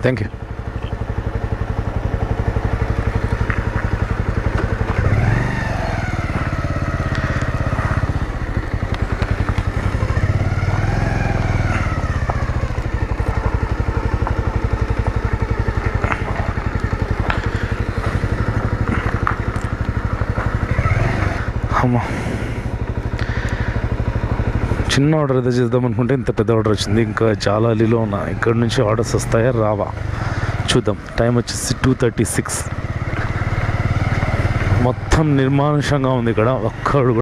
Thank you. అమ్మా, చిన్న order ఏదో చేద్దాం అనుకుంటే ఇంత పెద్ద ఆర్డర్ వచ్చింది. ఇంకా చాలా అలీలో ఉన్నా. ఇక్కడ నుంచి ఆర్డర్స్ వస్తాయా రావా చూద్దాం. టైం వచ్చేసి 2:36. మొత్తం నిర్మానుషంగా ఉంది ఇక్కడ. ఒక్కడు